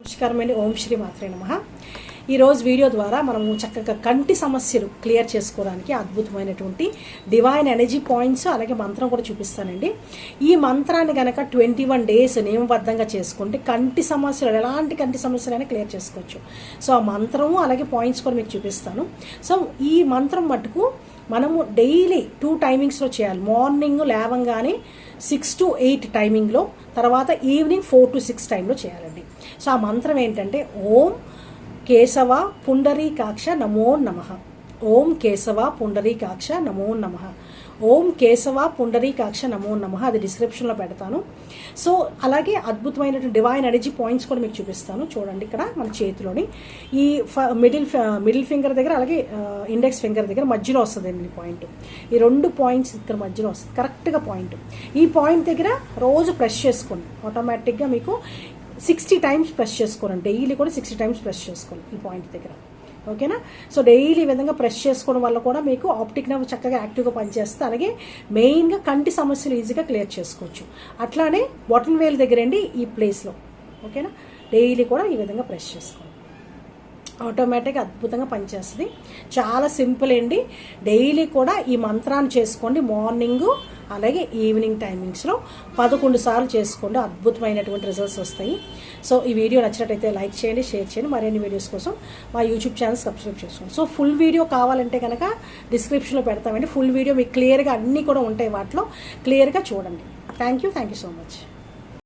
నమస్కారం ఓం శ్రీ మాత్రే నమః. ఈరోజు వీడియో ద్వారా మనము చక్కగా కంటి సమస్యలు క్లియర్ చేసుకోవడానికి అద్భుతమైనటువంటి డివైన్ ఎనర్జీ పాయింట్స్ అలాగే మంత్రం కూడా చూపిస్తానండి. ఈ మంత్రాన్ని కనుక 21 days నియమబద్ధంగా చేసుకుంటే కంటి సమస్యలు ఎలాంటి కంటి సమస్యలైనా క్లియర్ చేసుకోవచ్చు. సో ఆ మంత్రము అలాగే పాయింట్స్ కూడా మీకు చూపిస్తాను. సో ఈ మంత్రం మటుకు మనము డైలీ 2 టైమింగ్స్లో చేయాలి. మార్నింగ్ లేవంగానే 6 to 8 టైమింగ్లో, తర్వాత ఈవినింగ్ 4 to 6 టైంలో చేయాలండి. సో ఆ మంత్రం ఏంటంటే ఓం కేశవ పుండరీకాక్ష నమో నమః. ఓం కేశవ పుండరీకాక్ష నమో నమః. ఓం కేశవ పుండరీకాక్ష నమో నమః. అది డిస్క్రిప్షన్లో పెడతాను. సో అలాగే అద్భుతమైనటువంటి డివైన్ ఎనర్జీ పాయింట్స్ కూడా మీకు చూపిస్తాను. చూడండి, ఇక్కడ మన చేతిలోని ఈ మిడిల్ ఫింగర్ దగ్గర అలాగే ఇండెక్స్ ఫింగర్ దగ్గర మధ్యలో వస్తుంది ఈ పాయింట్. ఈ 2 పాయింట్స్ ఇక్కడ మధ్యలో వస్తుంది కరెక్ట్గా పాయింట్. ఈ పాయింట్ దగ్గర రోజు ప్రెస్ చేసుకోండి. ఆటోమేటిక్గా మీకు 60 times ప్రెస్ చేసుకోండి. డైలీ కూడా 60 times ప్రెస్ చేసుకోండి ఈ పాయింట్ దగ్గర. ఓకేనా? సో డైలీ ఈ విధంగా ప్రెస్ చేసుకోవడం వల్ల కూడా మీకు ఆప్టిక్ నర్వ్ చక్కగా యాక్టివ్గా పనిచేస్తుంది. అలాగే మెయిన్గా కంటి సమస్యలు ఈజీగా క్లియర్ చేసుకోవచ్చు. అట్లానే బొటన్ వేల్ దగ్గర అండి ఈ ప్లేస్లో. ఓకేనా? డైలీ కూడా ఈ విధంగా ప్రెస్ చేసుకోండి. ఆటోమేటిక్గా అద్భుతంగా పనిచేస్తుంది. చాలా సింపుల్ అండి. డైలీ కూడా ఈ మంత్రాన్ని చేసుకోండి. మార్నింగ్ అలాగే ఈవినింగ్ టైమింగ్స్లో 11 సార్లు చేసుకోండి. అద్భుతమైనటువంటి రిజల్ట్స్ వస్తాయి. సో ఈ వీడియో నచ్చినట్టయితే లైక్ చేయండి, షేర్ చేయండి. మరిన్ని వీడియోస్ కోసం మా యూట్యూబ్ ఛానల్ సబ్స్క్రైబ్ చేసుకోండి. సో ఫుల్ వీడియో కావాలంటే కనుక డిస్క్రిప్షన్లో పెడతామండి. ఫుల్ వీడియో మీకు క్లియర్గా అన్నీ కూడా ఉంటాయి, వాటిలో క్లియర్గా చూడండి. Thank you so much.